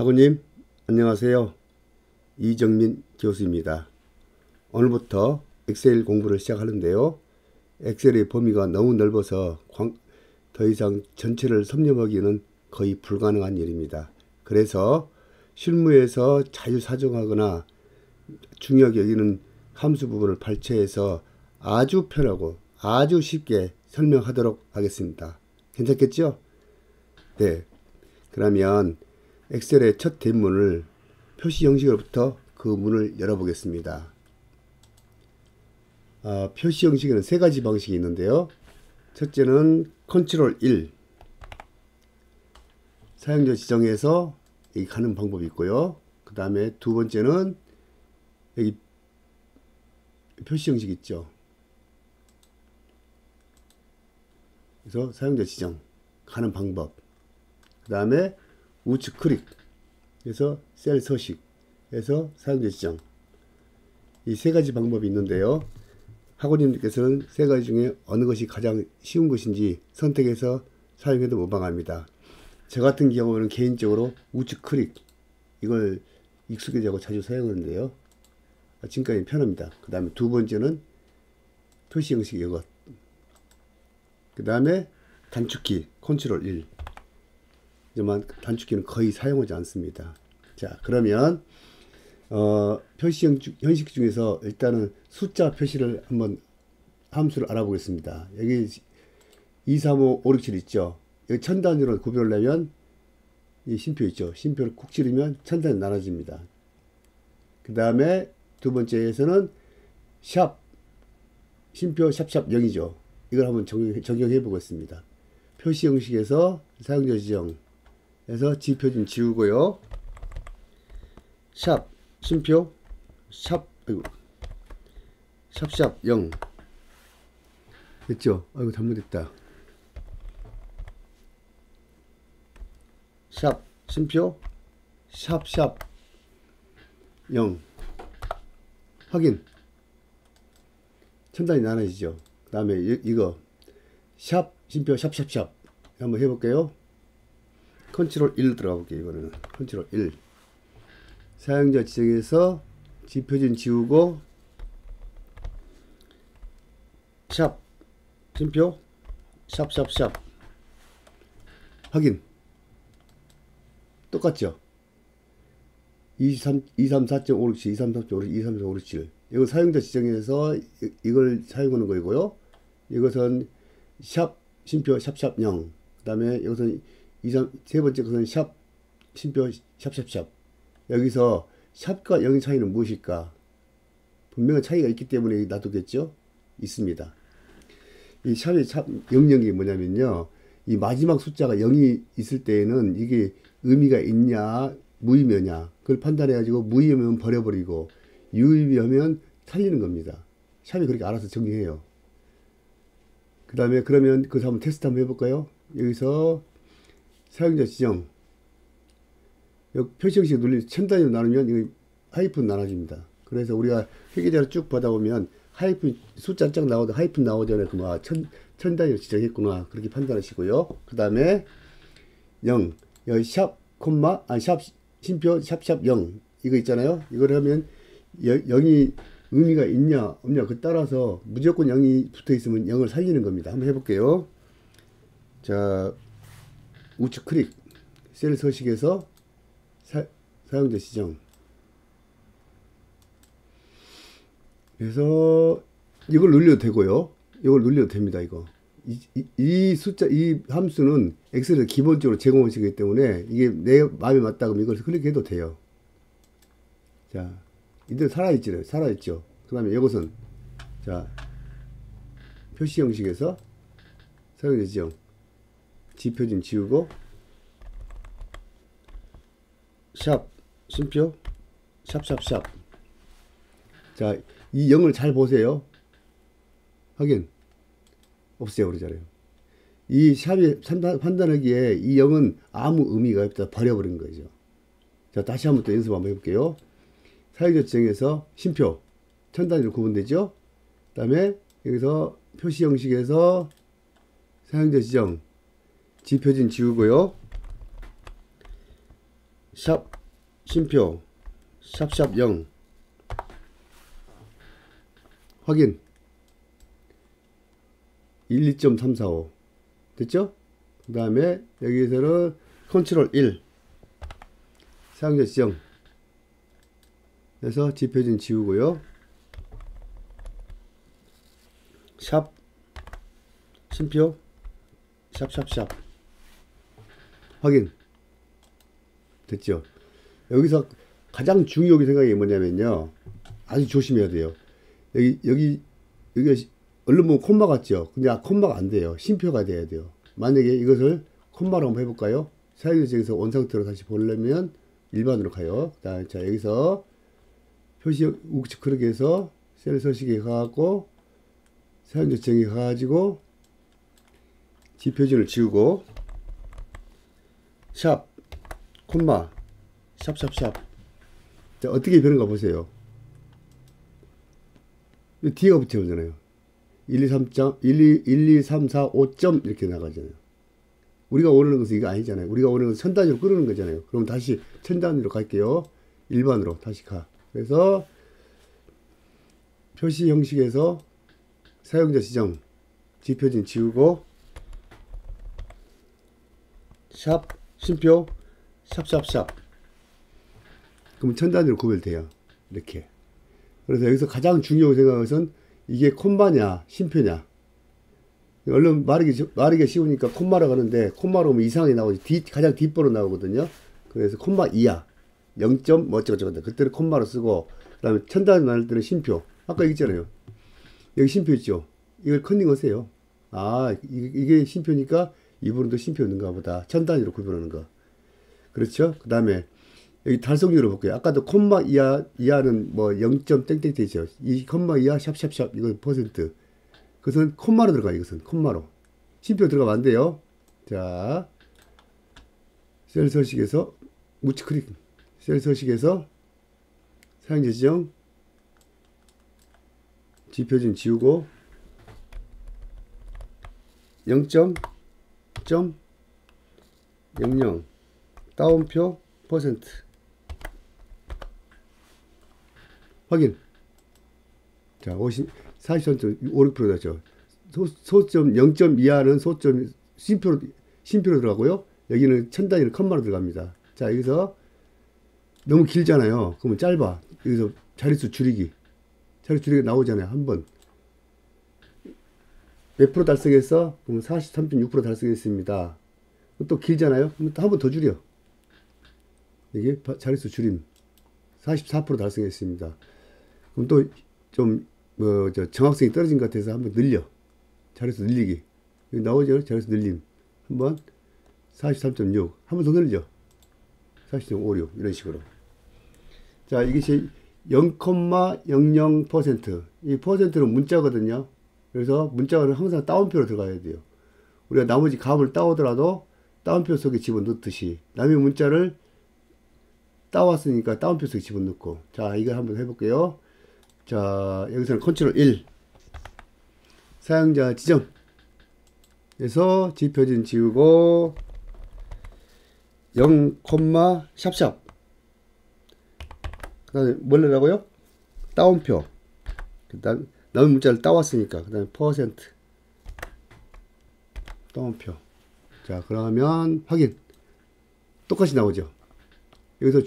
학우님, 안녕하세요. 이정민 교수입니다. 오늘부터 엑셀 공부를 시작하는데요. 엑셀의 범위가 너무 넓어서 더 이상 전체를 섭렵하기는 거의 불가능한 일입니다. 그래서 실무에서 자유사정하거나 중요하게 여기는 함수 부분을 발췌해서 아주 편하고 아주 쉽게 설명하도록 하겠습니다. 괜찮겠죠? 네. 그러면 엑셀의 첫 대문을 표시 형식으로부터 그 문을 열어보겠습니다. 표시 형식에는 세 가지 방식이 있는데요. 첫째는 컨트롤 1 사용자 지정에서 여기 가는 방법이 있고요. 그 다음에 두 번째는 여기 표시 형식 있죠. 그래서 사용자 지정 가는 방법, 그 다음에 우측 클릭 그래서 셀 서식 해서 사용자 지정, 이 세 가지 방법이 있는데요. 학원님들께서는 세 가지 중에 어느 것이 가장 쉬운 것인지 선택해서 사용해도 무방합니다. 저 같은 경우는 개인적으로 우측 클릭 이걸 익숙해지고 자주 사용하는데요. 지금까지 편합니다. 그 다음에 두 번째는 표시 형식 이것, 그 다음에 단축키 컨트롤 1. 하지만 단축키는 거의 사용하지 않습니다. 자, 그러면 표시 형식 중에서 일단은 숫자 표시를 한번 함수를 알아보겠습니다. 여기 2, 3, 5, 5, 6, 7 있죠. 여기 천 단위로 구별을 내면 이 심표 있죠. 심표를 쿡 찌르면 천 단위 나눠집니다. 그 다음에 두 번째에서는 샵 심표 샵샵 0이죠. 이걸 한번 적용해 보겠습니다. 표시 형식에서 사용자 지정 해서 지표준 지우고요. 샵 심표 샵샵 0 됐죠? 아이고 잘못했다. 샵 심표 샵샵 0 확인. 천단이 나눠지죠. 그 다음에 이거 샵 심표 샵샵샵 한번 해볼게요. 컨트롤 1 들어가 볼게요. 이거는 컨트롤 1 사용자 지정에서 지표준 지우고 샵 심표 샵샵샵 확인. 똑같죠? 234.567 233.567 이거 사용자 지정에서 이걸 사용하는 거고요. 이것은 샵 심표 샵샵 0 그 다음에 이것은 세 번째 것은 샵 심표 샵샵샵. 여기서 샵과 0의 차이는 무엇일까? 분명한 차이가 있기 때문에 놔두겠죠? 있습니다. 이 샵의 00이 뭐냐면요, 이 마지막 숫자가 0이 있을 때에는 이게 의미가 있냐 무의미냐 그걸 판단해 가지고 무의미하면 버려버리고 유의미하면 살리는 겁니다. 샵이 그렇게 알아서 정리해요. 그 다음에 그러면 그것을 한번 테스트 한번 해볼까요? 여기서 사용자 지정 여기 표시 형식 눌리 천 단위로 나누면 이거 하이픈 나눠집니다. 그래서 우리가 회계자를 쭉 보다 보면 하이픈 숫자 쫙 나오다 하이픈 나오잖아요. 그럼 천 단위로 지정했구나 그렇게 판단하시고요. 그 다음에 0 여기 샵 콤마 샵 심표 샵샵 0 이거 있잖아요. 이걸 하면 0이 의미가 있냐 없냐 그 따라서 무조건 0이 붙어 있으면 0을 살리는 겁니다. 한번 해볼게요. 자, 우측 클릭 셀 서식에서 사용자 지정 그래서 이걸 눌려도 되고요. 이걸 눌려도 됩니다. 이거 이 숫자 이 함수는 엑셀에서 기본적으로 제공한 것이기 때문에 이게 내 마음에 맞다 그러면 이걸 클릭해도 돼요. 자, 이대로 살아있죠. 그 다음에 이것은 자 표시 형식에서 사용자 지정 지표준 지우고 샵 심표 샵샵샵. 자, 이 0을 잘 보세요. 확인. 없애요 그러잖아요. 이 샵이 판단하기에 이 0은 아무 의미가 없다 버려버린 거죠. 자, 다시 한번 또 연습 한번 해볼게요. 사용자 지정에서 심표 천 단위로 구분되죠. 그 다음에 여기서 표시 형식에서 사용자 지정 지표준 지우고요. 샵 쉼표 샵샵 0 확인 12.345 됐죠? 그 다음에 여기서는 컨트롤 1 사용자 지정 해서 지표진 지우고요. 샵 쉼표 샵샵샵 확인 됐죠? 여기서 가장 중요하게 생각이 뭐냐면요, 아주 조심해야 돼요. 여기가 얼른 보면 콤마 같죠? 근데 콤마가 안 돼요. 쉼표가 돼야 돼요. 만약에 이것을 콤마로 한번 해볼까요? 사용자 지정에서 원상태로 다시 보려면 일반으로 가요. 자, 여기서 표시 우측 그렇게 해서 셀 서식에 가갖고 사용자 지정에 가가지고 지표준을 지우고 샵 콤마 샵샵샵. 자, 어떻게 변한가 보세요. 뒤가 붙여오잖아요. 1, 2, 3, 4, 5점 이렇게 나가잖아요. 우리가 원하는 것은 이거 아니잖아요. 우리가 원하는 것은 천 단위로 끄는 거잖아요. 그럼 다시 천 단위로 갈게요. 일반으로 다시 가. 그래서 표시 형식에서 사용자 지정 지표진 지우고 샵 쉼표 샵샵샵. 그럼 천 단위로 구별돼요. 이렇게. 그래서 여기서 가장 중요하게 생각하는 것은 이게 콤마냐 쉼표냐. 얼른 말하기 쉬우니까 콤마라고 하는데 콤마로 하면 이상하게 나오지. 가장 뒷번호 나오거든요. 그래서 콤마 이하 0점 뭐 어쩌고저쩌고 그때는 콤마로 쓰고, 그 다음에 천 단위 나눌 때는 쉼표. 아까 얘기했잖아요. 여기 쉼표 있죠. 이걸 컨닝하세요. 아, 이게 쉼표니까 이 부분도 쉼표였는가 보다. 천 단위로 구별하는 거. 그렇죠? 그 다음에 여기 달성률을 볼게요. 아까도 콤마 이하는 뭐 0점 땡땡 되죠. 이 콤마 이하 샵샵샵 이건 퍼센트. 그것은 콤마로 들어가요. 이것은 콤마로. 쉼표 들어가면 안 돼요. 자, 셀 서식에서 우측 클릭. 셀 서식에서 사용자 지정 지표준 지우고 0.00 따옴표 퍼센트 확인. 자, 43.56%죠. 소점 0점 이하는 소점 쉼표로 들어가고요. 여기는 천 단위는 컴마로 들어갑니다. 자, 여기서 너무 길잖아요. 그러면 짧아. 여기서 자릿수 줄이기 나오잖아요. 한번 몇 프로 달성했어? 그러면 43.6% 달성했습니다. 또 길잖아요. 그럼 또 한 번 더 줄여. 이게 자릿수 줄임 44% 달성했습니다. 그럼 또 좀 정확성이 떨어진 것 같아서 한번 늘려. 자릿수 늘리기. 여기 나오죠? 자릿수 늘림. 한번 43.6. 한 번 더 늘려. 40.56. 이런 식으로. 자, 이것이 0,00%. 이 퍼센트는 문자거든요. 그래서 문자는 항상 따옴표로 들어가야 돼요. 우리가 나머지 값을 따오더라도 따옴표 속에 집어넣듯이 남의 문자를 따왔으니까 따옴표 속에 집어넣고. 자, 이걸 한번 해볼게요. 자, 여기서는 컨트롤 1 사용자 지정 에서 지표진 지우고 0, 샵샵. 그 다음에 뭘 넣으라고요? 따옴표. 그 다음 남은 문자를 따왔으니까 그 다음에 퍼센트 따옴표. 자, 그러면 확인. 똑같이 나오죠. 여기서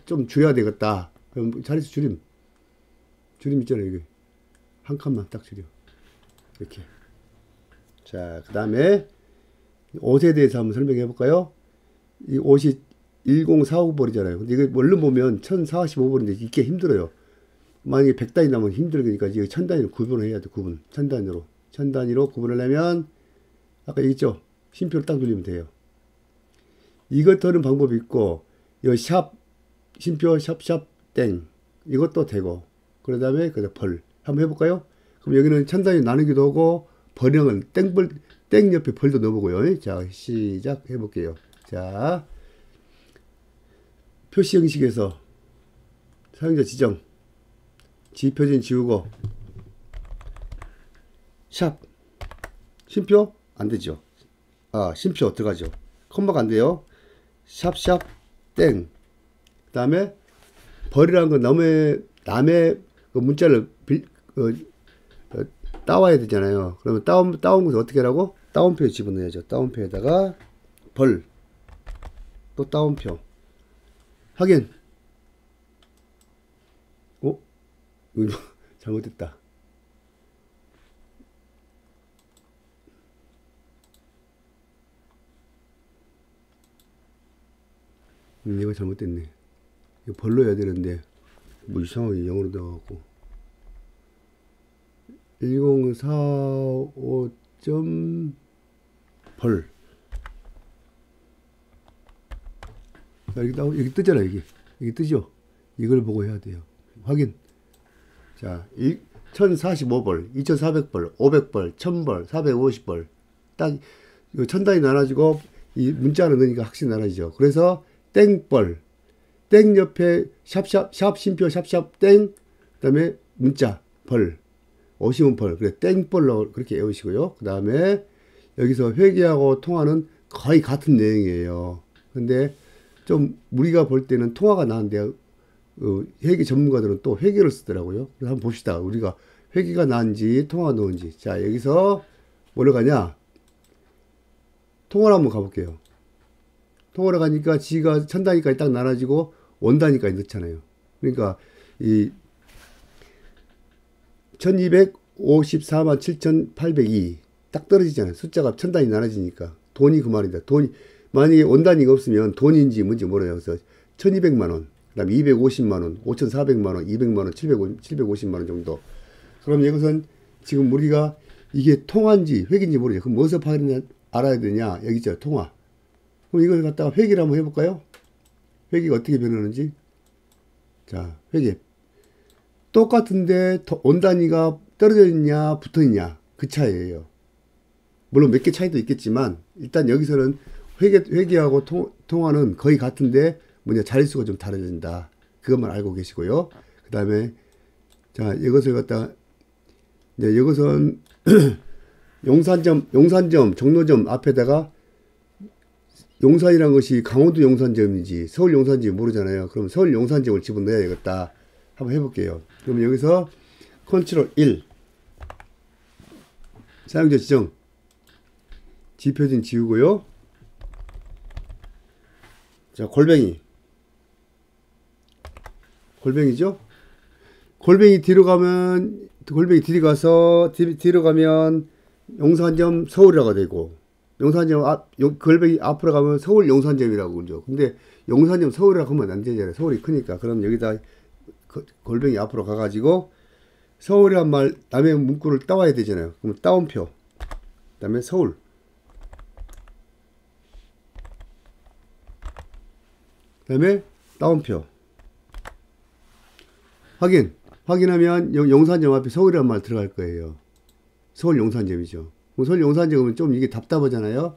좀 줄여야 되겠다. 그럼 자릿수 줄임 있잖아요. 여기 한 칸만 딱 줄여. 이렇게. 자, 그 다음에 옷에 대해서 한번 설명해 볼까요? 이 옷이 1045벌이잖아요. 근데 이거 얼른 보면 1045벌인데 읽기 힘들어요. 만약에 100단위 나오면 힘들으니까 이거 1000단위로 구분을 해야 돼. 구분. 1000단위로 구분을 하면 아까 얘기했죠? 쉼표를 딱 누르면 돼요. 이것 더는 방법이 있고, 이 샵, 쉼표, 샵샵, 땡. 이것도 되고, 그 다음에, 벌. 한번 해볼까요? 그럼 여기는 1000단위 나누기도 하고, 벌형을, 땡 옆에 벌도 넣어보고요. 자, 시작 해볼게요. 자, 표시 형식에서 사용자 지정, 지표진 지우고, 샵, 쉼표? 안 되죠. 아, 쉼표 들어가죠. 콤마가 안 돼요. 샵샵 땡. 그 다음에 벌이라는 건 남의 그 문자를 따와야 되잖아요. 그러면 따온 것을 어떻게 하라고? 따옴표에 집어넣어야죠. 따옴표에다가 벌. 또 따옴표. 확인. 이거 잘못됐다. 이거 잘못됐네. 이거 벌로 해야 되는데 뭐 이상하게 영어로 나와갖고 1045점 벌. 자, 여기 뜨잖아. 여기 뜨죠. 이걸 보고 해야 돼요. 확인. 자, 1045벌, 2400벌, 500벌, 1000벌, 450벌. 딱, 이거 천단이 나눠지고, 이 문자를 넣으니까 확실히 나눠지죠. 그래서, 땡벌. 땡 옆에 샵샵, 샵, 샵샵, 땡. 그 다음에 문자, 벌. 오시면 벌. 그래, 땡벌로 그렇게 외우시고요. 그 다음에, 여기서 회계하고 통화는 거의 같은 내용이에요. 근데, 좀, 우리가 볼 때는 통화가 나은데, 회계 전문가들은 또 회계를 쓰더라고요. 그래서 한번 봅시다. 우리가 회계가 나은지 통화가 나은지. 자, 여기서 뭐로 가냐? 통화를 한번 가볼게요. 통화를 가니까 지가 천 단위까지 딱 나눠지고 원 단위까지 넣잖아요. 그러니까 이 1254만 7,802 딱 떨어지잖아요. 숫자가 천 단위 나눠지니까. 돈이 그 말이다. 돈이 만약에 원 단위가 없으면 돈인지 뭔지 모르요. 그래서 1200만 원. 그 다음에 250만원, 5400만원, 200만원, 750만원 정도. 그럼 이것은 지금 우리가 이게 통화인지 회계인지 모르죠. 그럼 무엇을 알아야 되냐? 여기 있죠. 통화. 그럼 이걸 갖다가 회계를 한번 해볼까요? 회계가 어떻게 변하는지. 자, 회계. 똑같은데 원 단위가 떨어져 있냐, 붙어 있냐. 그 차이예요. 물론 몇 개 차이도 있겠지만 일단 여기서는 회계하고 통화는 거의 같은데 뭐냐, 자릿수가 좀 다르진다. 그것만 알고 계시고요. 그 다음에, 자, 이것을 갖다, 이제 이것은 용산점, 종로점 앞에다가 용산이란 것이 강원도 용산점인지 서울 용산점인지 모르잖아요. 그럼 서울 용산점을 집어넣어야겠다. 한번 해볼게요. 그럼 여기서 컨트롤 1. 사용자 지정. 지표진 지우고요. 자, 골뱅이죠? 골뱅이 뒤로 가면 용산점 서울이라고 되고, 골뱅이 앞으로 가면 서울 용산점이라고 그러죠. 근데 용산점 서울이라고 하면 안 되잖아요. 서울이 크니까. 그럼 여기다 골뱅이 앞으로 가가지고 서울이란 말, 남의 문구를 따와야 되잖아요. 그럼 따옴표. 그 다음에 서울. 그 다음에 따옴표. 확인하면 용산점 앞에 서울이라는 말 들어갈 거예요. 서울 용산점이죠. 서울 용산점은 좀 이게 답답하잖아요.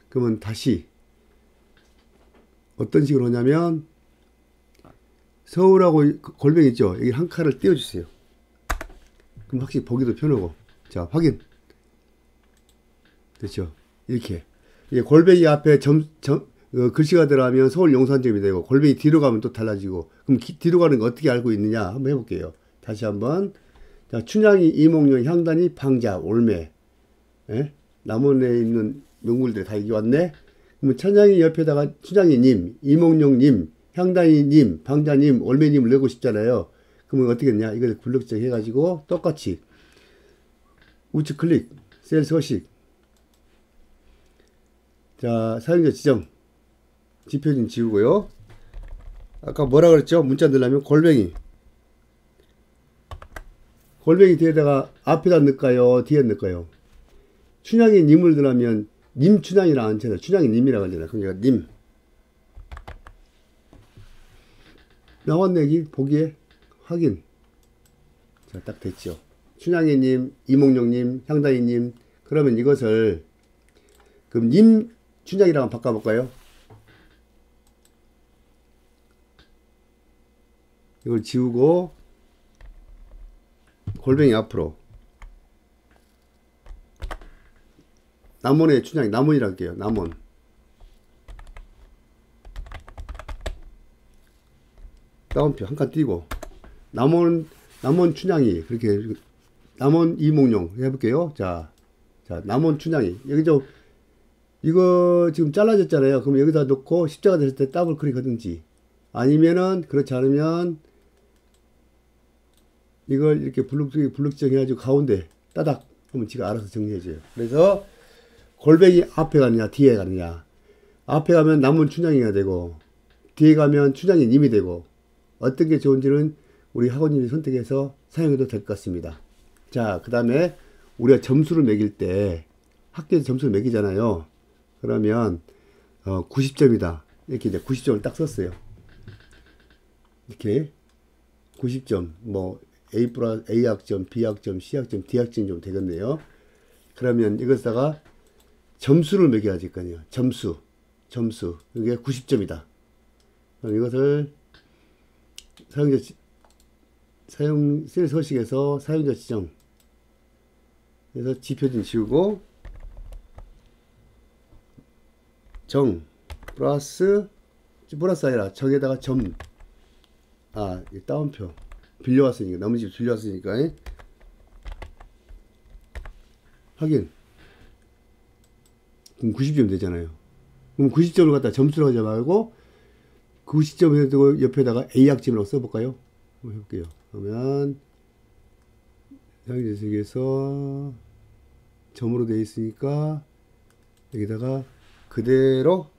그러면 다시 어떤 식으로 하냐면 서울하고 골뱅이 있죠. 여기 한 칸을 띄워주세요. 그럼 확실히 보기도 편하고. 자, 확인. 됐죠. 이렇게. 이게 골뱅이 앞에 글씨가 들어가면 서울 용산점이 되고, 골뱅이 뒤로 가면 또 달라지고. 그럼 뒤로 가는 거 어떻게 알고 있느냐 한번 해볼게요. 다시 한번. 자, 춘향이, 이몽룡, 향단이, 방자, 올매. 예? 남원에 있는 명물들 다 여기 왔네. 그러면 춘향이 옆에다가 춘향이님, 이몽룡님, 향단이님, 방자님, 올매님을 넣고 싶잖아요. 그러면 어떻게 했냐? 이걸 블록적 해가지고 똑같이 우측 클릭, 셀 서식. 자, 사용자 지정. 지표진 지우고요. 아까 뭐라 그랬죠? 문자 넣으려면 골뱅이 뒤에다가 앞에다 넣을까요? 뒤에 넣을까요? 춘향이 님을 넣으면 님 춘향이라 안 쳐요. 춘향이 님이라고 하잖아요. 그러니까 님. 나왔네. 여기 보기에. 확인. 자, 딱 됐죠. 춘향이 님, 이몽룡 님, 향단이 님. 그러면 이것을 그럼 님 춘향이라고 바꿔볼까요? 이걸 지우고 골뱅이 앞으로 남원의 춘향이, 남원이라고 할게요. 남원. 따옴표 한 칸 띄고 남원 춘향이 그렇게 남원 이몽룡 해볼게요. 자 남원 춘향이 여기 좀 이거 지금 잘라졌잖아요. 그럼 여기다 놓고 십자가 됐을 때 더블 클릭 하든지 아니면은 그렇지 않으면 이걸 이렇게 블록 지정해가지고 가운데 따닥 하면 지가 알아서 정리해줘요. 그래서 골뱅이 앞에 가느냐 뒤에 가느냐, 앞에 가면 남원 춘향이가 되고 뒤에 가면 춘향이 님이 되고 어떤 게 좋은지는 우리 학원님이 선택해서 사용해도 될 것 같습니다. 자, 그 다음에 우리가 점수를 매길 때 학교에서 점수를 매기잖아요. 그러면 90점이다 이렇게 이제 90점을 딱 썼어요. 이렇게 90점 뭐 A 학점, B 학점, C 학점, D 학점이 좀 되겠네요. 그러면 이것다가 점수를 매겨야 될 거 아니에요. 점수 이게 90점이다. 그럼 이것을 셀 서식에서 사용자 지정 그래서 지표진 지우고 정 플러스 아니라 정에다가 점 따옴표 빌려왔으니까 남은 집 빌려왔으니까 확인. 그럼 90점 되잖아요. 그럼 90점을 갖다 점수로 하지 말고 90점을 두고 옆에다가 A 학점이라고 써볼까요? 한번 해볼게요. 그러면 사용자석에서 점으로 되어 있으니까 여기다가 그대로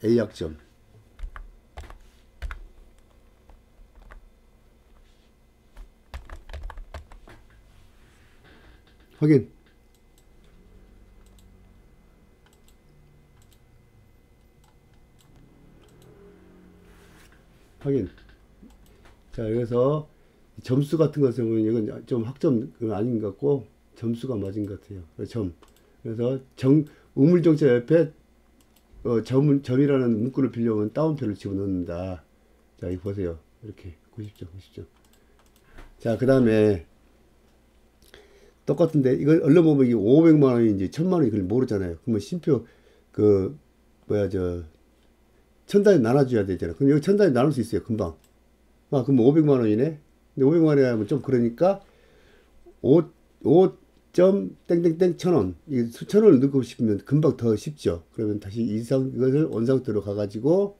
A 학점 확인. 확인. 자, 여기서 점수 같은 것을 보면 이건 좀 학점 아닌 것 같고 점수가 맞은 것 같아요. 그래서 우물정자 옆에 점이라는 문구를 빌려오면 따옴표를 집어넣는다. 자, 이거 보세요. 이렇게 90점. 자, 그 다음에 똑같은데 이걸 얼른 보면 이게 500만 원인지 1000만 원인지 그걸 모르잖아요. 그러면 심표 천 단위 나눠줘야 되잖아. 그럼 여기 천 단위 나눌 수 있어요. 금방. 그럼 500만 원이네. 근데 500만 원이 하면 좀 그러니까 5점 땡땡땡 1000원. 이 수천 원을 넣고 싶으면 금방 더 쉽죠. 그러면 다시 이것을 원상태로 가가지고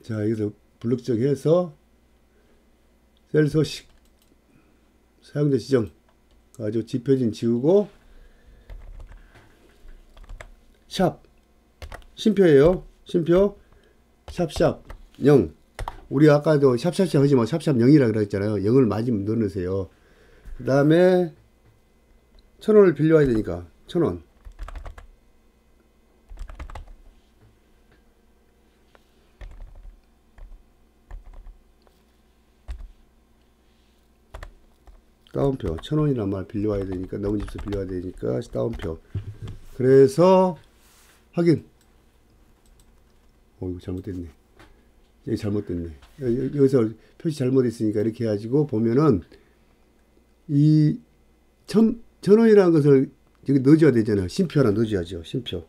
자, 여기서 블록 지정해서 셀 서식 사용자 지정 가지고 지표진 지우고 샵 심표예요. 심표 샵샵 0. 우리 아까도 샵샵샵 하지 마. 샵샵 0이라 그랬잖아요. 0을 맞으면 넣으세요. 그 다음에 1000원을 빌려와야 되니까 1000원. 따옴표 1000원이란 말 빌려와야 되니까 남은 집수 빌려와야 되니까 따옴표. 그래서 확인. 이거 잘못됐네. 여기 잘못됐네. 여기서 표시 잘못했으니까 이렇게 해가지고 보면은 이 1000원이라는 것을 여기 넣어줘야 되잖아요. 심표 하나 넣어줘야죠. 심표.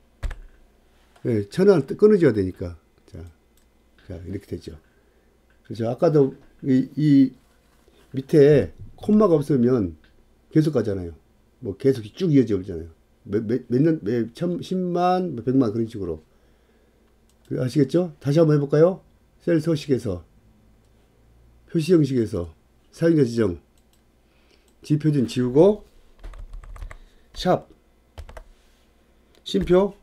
네, 1000원 끊어줘야 되니까. 자, 이렇게 되죠. 그래서 아까도 이 밑에 콤마가 없으면 계속 가잖아요. 뭐 계속 쭉 이어져 오잖아요. 몇 년, 10만, 100만 그런 식으로. 아시겠죠? 다시 한번 해볼까요? 셀 서식에서 표시 형식에서 사용자 지정 지표진 지우고 샵 심표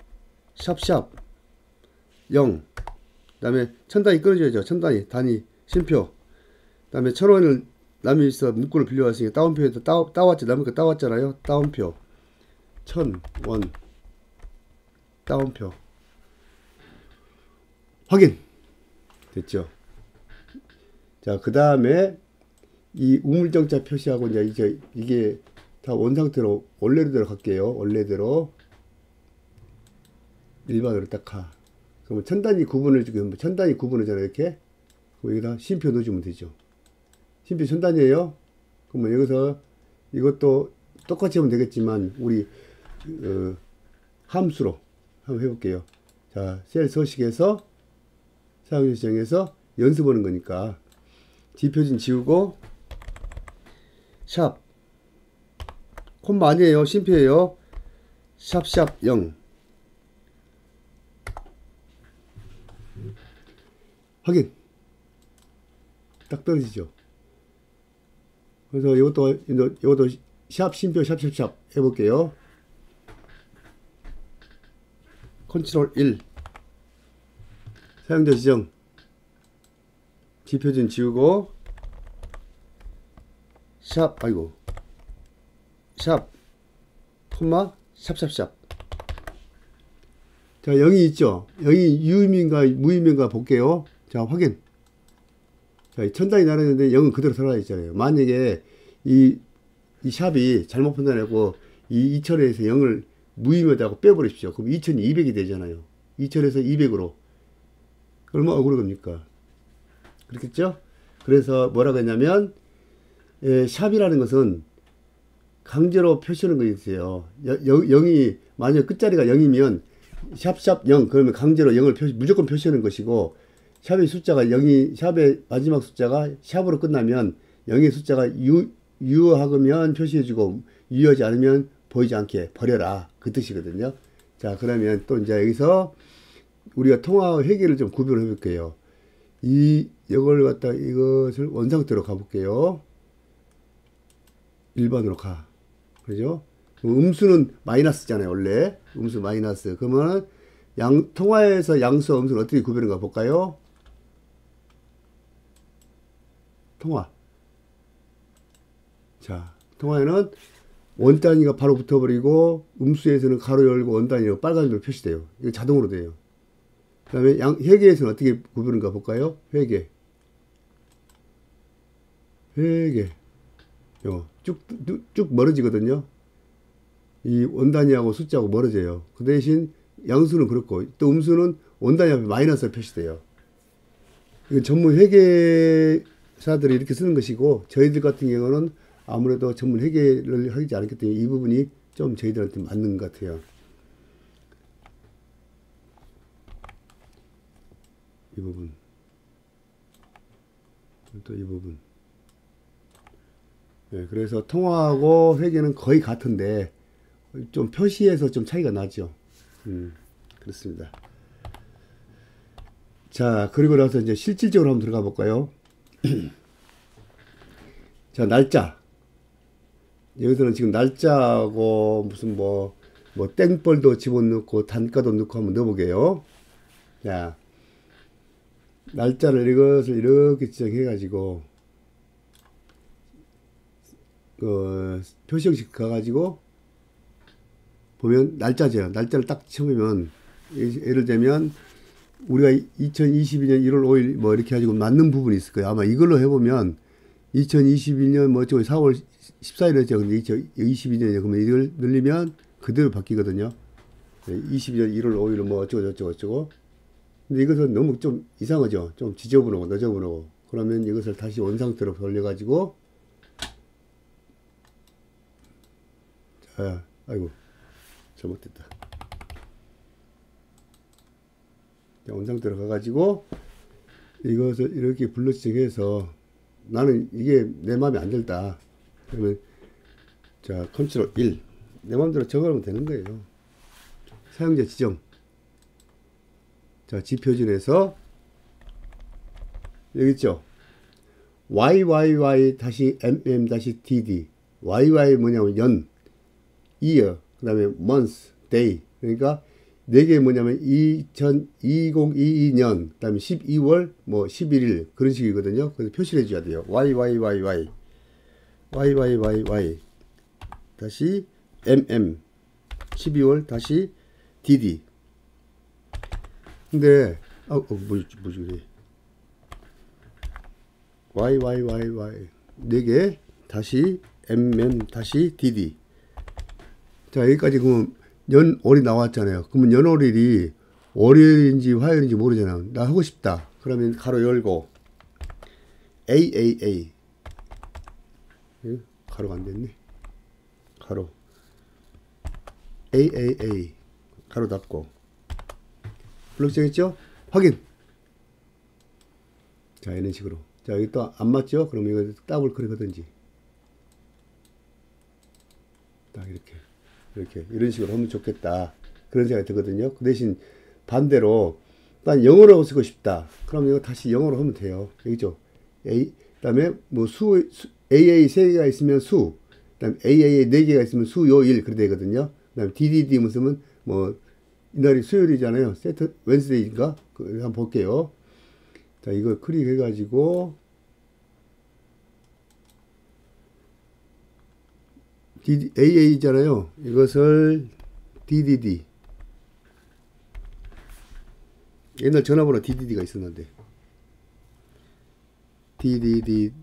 샵샵 0. 그 다음에 천단위 끊어줘야죠. 천단위 단위 심표. 그 다음에 1000원을 남이 있어 문구를 빌려왔으니까 따옴표에도 따왔지. 남의 거 따왔잖아요. 따옴표 1000원 따옴표 확인. 됐죠. 자, 그 다음에 이 우물정자 표시하고 이제 이게 다 원상태로 원래대로 갈게요. 원래대로 일반으로 딱 가. 그러면 천단위 구분을 지금 천단위 구분이잖아요. 이렇게. 그럼 여기다 심표 넣어주면 되죠. 심표 천단위예요. 그러면 여기서 이것도 똑같이 하면 되겠지만 우리 함수로 한번 해볼게요. 자, 셀 서식에서 사용자 지정에서 연습하는 거니까. 지표준 지우고 샵 콤마 아니에요. 심표예요. 샵샵 0 확인. 딱 떨어지죠. 그래서 이것도 샵 심표 샵샵샵 해볼게요. 컨트롤 1 사용자 지정 지표준 지우고 샵 아이고 샵 콤마 샵샵샵. 자 0이 있죠. 0이 유의미인가 무의미인가 볼게요. 자 확인. 자 천단이 나뉘는데 0은 그대로 살아 있잖아요. 만약에 이 샵이 잘못 판단하고 이 2000에서 0을 무의미하다고 빼버리십시오. 그럼 2200이 되잖아요. 2000에서 200으로 얼마 억울한 겁니까? 그렇겠죠? 그래서 뭐라고 했냐면 샵이라는 것은 강제로 표시하는 거 있어요. 0이 만약 끝자리가 0이면 샵샵 0 그러면 강제로 0을 무조건 표시하는 것이고 샵의 숫자가 0이 샵의 마지막 숫자가 샵으로 끝나면 0의 숫자가 유효하면 표시해주고 유효하지 않으면 보이지 않게 버려라 그 뜻이거든요. 자 그러면 또 이제 여기서 우리가 통화 회계를 좀 구별해 볼게요. 이걸 갖다 이것을 원상태로 가볼게요. 일반으로 가. 그죠? 음수는 마이너스잖아요. 원래 음수 마이너스. 그러면 통화에서 양수와 음수를 어떻게 구별인가 볼까요? 통화. 자, 통화에는 원 단위가 바로 붙어버리고 음수에서는 가로 열고 원 단위로 빨간색으로 표시돼요. 이거 자동으로 돼요. 그 다음에 회계에서는 어떻게 구별인가 볼까요? 회계. 쭉 멀어지거든요. 이 원단위하고 숫자하고 멀어져요. 그 대신 양수는 그렇고 또 음수는 원단위 앞에 마이너스가 표시돼요. 이건 전문 회계사들이 이렇게 쓰는 것이고 저희들 같은 경우는 아무래도 전문 회계를 하지 않기 때문에 이 부분이 좀 저희들한테 맞는 것 같아요. 이 부분 또 이 부분. 네, 그래서 통화하고 회계는 거의 같은데 좀 표시에서 좀 차이가 나죠. 그렇습니다. 자, 그리고 나서 이제 실질적으로 한번 들어가 볼까요? 자, 날짜. 여기서는 지금 날짜하고 무슨 뭐 땡벌도 집어넣고 단가도 넣고 한번 넣어보게요. 자, 날짜를 이것을 이렇게 지정해 가지고 표시 형식 가가지고 보면 날짜죠. 날짜를 딱 쳐보면 예를 들면 우리가 2022년 1월 5일 뭐 이렇게 가지고 맞는 부분이 있을 거예요. 아마 이걸로 해보면 2021년 뭐 4월 14일이었죠. 근데 2022년이죠. 그러면 이걸 늘리면 그대로 바뀌거든요. 22년 1월 5일 뭐 어쩌고. 근데 이것은 너무 좀 이상하죠. 좀 지저분하고 너저분하고. 그러면 이것을 다시 원상태로 돌려가지고 자, 아이고 잘못됐다. 원상태로 가가지고 이것을 이렇게 불러지정해서 나는 이게 내 마음에 안 들다. 그러면 자 컨트롤 1 내 마음대로 적으면 되는 거예요. 사용자 지정. 자 지표준에서 여기 있죠. YYY-MM-DD YY 뭐냐면 연 year 그 다음에 month, day 그러니까 4개 뭐냐면 2022년 그 다음에 12월 뭐 11일 그런 식이거든요. 그래서 표시를 해줘야 돼요. YYYY 다시 MM 12월 다시 DD. 근데 뭐지 그래. YYYY 4개 다시 MM 다시 DD. 자 여기까지 그러면 연월이 나왔잖아요. 그러면 연월일이 월요일인지 화요일인지 모르잖아. 나 하고 싶다. 그러면 가로 열고 AAA 가로가 안 됐네. 가로 AAA 가로 닫고 블록 정했죠? 확인. 자, 이런 식으로. 자, 여기 또 안 맞죠? 그럼 이거 더블 클릭하든지. 딱 이렇게. 이런 식으로 하면 좋겠다. 그런 생각이 들거든요. 그 대신 반대로, 난 영어로 쓰고 싶다. 그럼 이거 다시 영어로 하면 돼요. 여기죠. 그 다음에 뭐 AA 3개가 있으면 수, 그 다음에 AAA 4개가 있으면 수, 요, 일, 그렇게 되거든요. 그 다음에 DDD 무슨, 뭐, 이날이 수요일이잖아요. 웬스데이인가? 한번 볼게요. 자, 이걸 클릭해가지고, AA잖아요. 이것을 DDD. 옛날 전화번호 DDD가 있었는데. DDD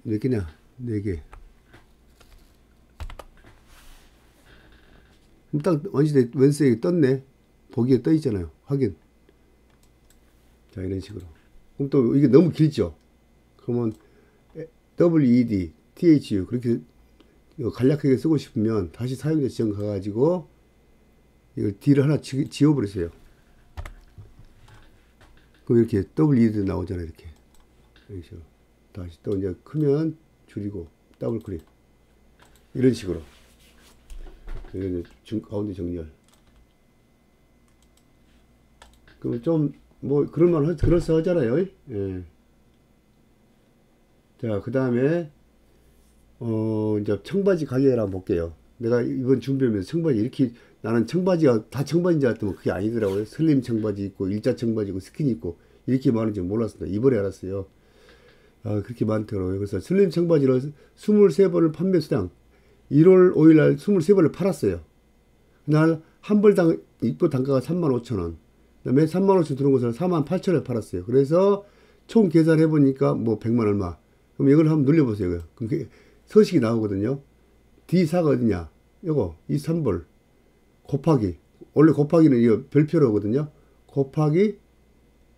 몇 개냐? 4개. 딱 원시대 웬스데이 떴네. 보기에 떠 있잖아요. 확인. 자, 이런 식으로. 그럼 또 이게 너무 길죠? 그러면 WED, THU 그렇게 간략하게 쓰고 싶으면 다시 사용자 지정 가가지고 이걸 D를 하나 지워버리세요. 그럼 이렇게 WED 나오잖아요. 이렇게. 이런 식으로. 다시 또 이제 크면 줄이고 더블 클릭. 이런 식으로. 이런 가운데 정렬. 그럼 좀 뭐 그럴만 그럴싸하잖아요. 예. 자, 그 다음에 이제 청바지 가격을 한번 볼게요. 내가 이번 준비하면서 청바지 이렇게 나는 청바지가 다 청바지인 줄 알았더니 그게 아니더라고요. 슬림 청바지 있고 일자 청바지 있고 스키니 있고 이렇게 많은지 몰랐습니다. 이번에 알았어요. 아, 그렇게 많더라고요. 그래서 슬림 청바지를 23번을 판매 수당 1월 5일 날 23번을 팔았어요. 그날 한 벌당 입고 단가가 35,000원. 그다음에 35,000원 들어온 것을 48,000원에 팔았어요. 그래서 총 계산해 보니까 뭐 100만 얼마. 그럼 이걸 한번 눌려보세요. 그럼 서식이 나오거든요. D4가 어디냐? 요거 23벌 곱하기 원래 곱하기는 이거 별표로 오거든요. 곱하기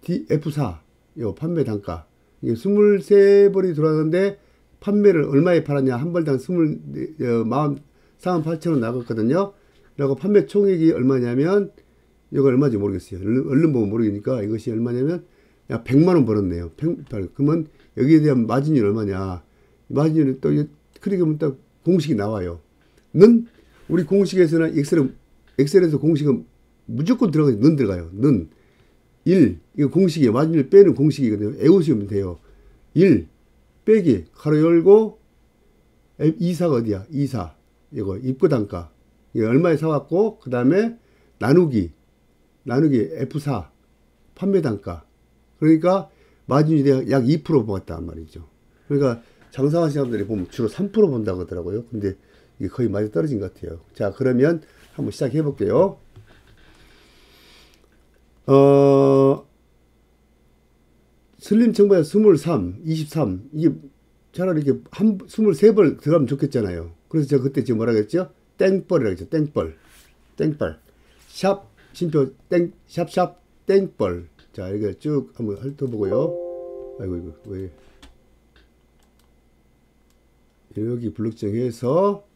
F4 요 판매 단가. 이게 23벌이 들어왔는데 판매를 얼마에 팔았냐? 한 벌당 48,000원 나갔거든요. 그리고 판매 총액이 얼마냐면 이거 얼마인지 모르겠어요. 얼른 보면 모르니까 이것이 얼마냐면 약 100만 원 벌었네요. 그러면 여기에 대한 마진율 얼마냐? 마진율이 또 클릭하면 딱 공식이 나와요. 는 우리 공식에서는 엑셀에서 공식은 무조건 들어가요. 는 들어가요. 는 1 이거 공식이에요. 마진율 빼는 공식이거든요. 외우시면 돼요. 1 빼기 가로 열고 2사가 어디야? 2사 이거 입고 단가 이거 얼마에 사왔고 그 다음에 나누기 F4 판매 단가 그러니까 마진율이 약 2% 보았단 말이죠. 그러니까 장사하시는 사람들이 보면 주로 3% 본다고 하더라고요. 근데 이게 거의 많이 떨어진 것 같아요. 자, 그러면 한번 시작해 볼게요. 슬림 청바지 23, 23 이게 차라리 이렇게 23벌 들어가면 좋겠잖아요. 그래서 제가 그때 지금 뭐라 그랬죠? 땡벌이라고 했죠. 땡벌 샵 심표 샵 땡벌. 자, 이거 쭉 한번 훑어보고요. 아이고 이거 왜 여기 블록 정해서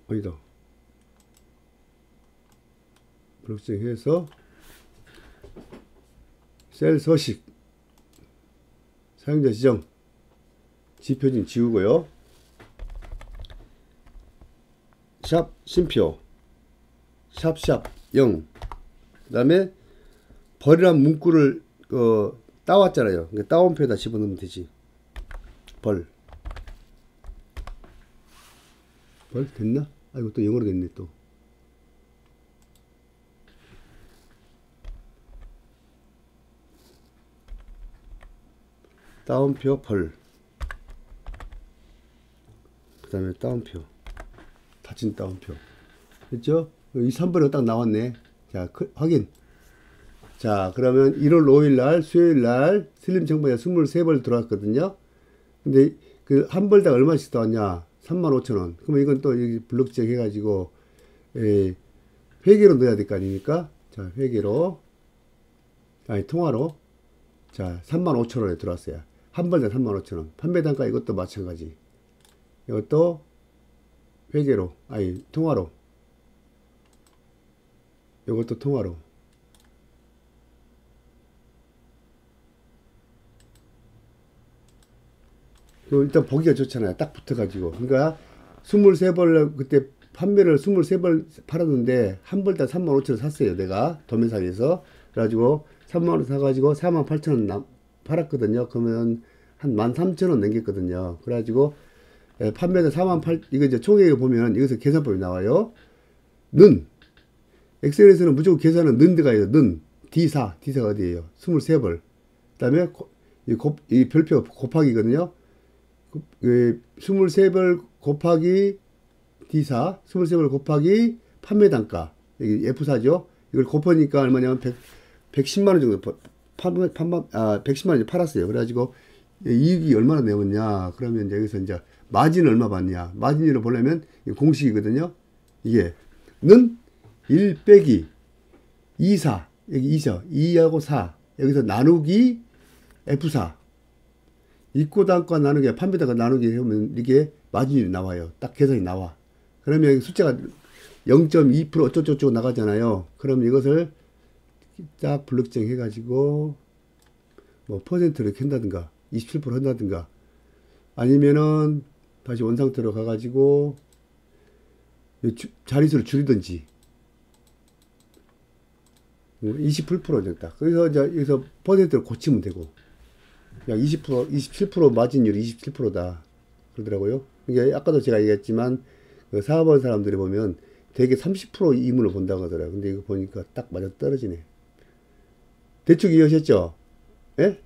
아니다. 블록 정해서 셀 서식 사용자 지정 지표진 지우고요. 샵 심표 샵 0 그 다음에 벌이란 문구를 따왔잖아요. 그러니까 따옴표에다 집어넣으면 되지. 벌 됐나? 아이고 또 영어로 됐네 또. 따옴표 벌 그 다음에 따옴표 닫힌 따옴표 됐죠? 이 3번이 딱 나왔네. 자, 확인. 자, 그러면 1월 5일 날 수요일 날 슬림 청바지 23벌 들어왔거든요. 근데 그 한 벌당 얼마씩 나왔냐? 35,000원. 그러면 이건 또 여기 블록 지정 해가지고 회계로 넣어야 될 거 아닙니까? 자, 회계로 통화로 자 35,000원에 들어왔어요. 한 벌당 35,000원. 판매 단가 이것도 마찬가지. 이것도 회계로 통화로 이것도 통화로 일단 보기가 좋잖아요. 딱 붙어가지고. 그러니까 23벌 그때 판매를 23벌 팔았는데 한 벌당 35,000원 샀어요. 내가 도매상에서. 그래가지고 3만원 사가지고 48,000원 팔았거든요. 그러면 한 13,000원 남겼거든요. 그래가지고 판매는 48, 이거 이제 총액을 보면 여기서 계산법이 나와요. 는 엑셀에서는 무조건 계산은 는 들어가요. 는 D사가 어디에요? 23벌. 그 다음에 이 별표 곱하기거든요. 23벌 곱하기 D사, 23벌 곱하기 판매 단가, 여기 F사죠. 이걸 곱하니까 얼마냐면 110만원 정도 110만원 팔았어요. 그래가지고 이익이 얼마나 내었냐. 그러면 이제 여기서 이제 마진을 얼마 받냐. 마진율을 보려면 공식이거든요. 이게 는 1 빼기 2사, 여기 2죠. 2하고 4. 여기서 나누기 F사. 입고 단가 나누기 판매 단가 나누기 하면 이게 마진율이 나와요. 딱 계산이 나와. 그러면 여기 숫자가 0.2% 어쩌고저쩌고 나가잖아요. 그럼 이것을 딱 블록정 해가지고 뭐 퍼센트를 이렇게 한다든가 27% 한다든가 아니면은 다시 원상태로 가가지고 자릿수를 줄이든지 28% 됐다. 그래서 이제 여기서 퍼센트를 고치면 되고 약 20%, 27% 마진율이 27%다. 그러더라고요. 이게 아까도 제가 얘기했지만 그 사업하는 사람들이 보면 되게 30% 이문을 본다고 하더라고요. 근데 이거 보니까 딱 맞아 떨어지네. 대충 이해하셨죠? 예?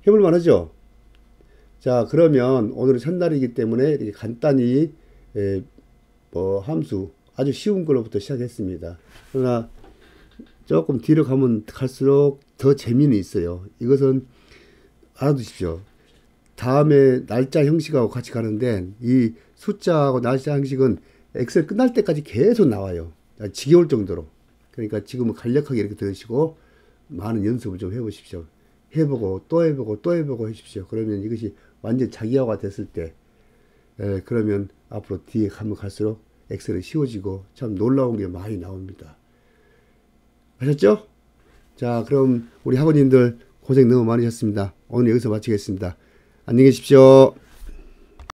해볼만 하죠? 자, 그러면 오늘은 첫날이기 때문에 이렇게 간단히 뭐 함수 아주 쉬운 걸로부터 시작했습니다. 그러나 조금 뒤로 가면 갈수록 더 재미는 있어요. 이것은 알아두십시오. 다음에 날짜 형식하고 같이 가는데 이 숫자하고 날짜 형식은 엑셀 끝날 때까지 계속 나와요. 지겨울 정도로. 그러니까 지금은 간략하게 이렇게 들으시고 많은 연습을 좀 해보십시오. 해보고 또 해보고 또 해보고 해주십시오. 그러면 이것이 완전 자기화가 됐을 때 그러면 앞으로 뒤에 가면 갈수록 엑셀이 쉬워지고 참 놀라운 게 많이 나옵니다. 아셨죠? 자, 그럼 우리 학원님들 고생 너무 많으셨습니다. 오늘 여기서 마치겠습니다. 안녕히 계십시오.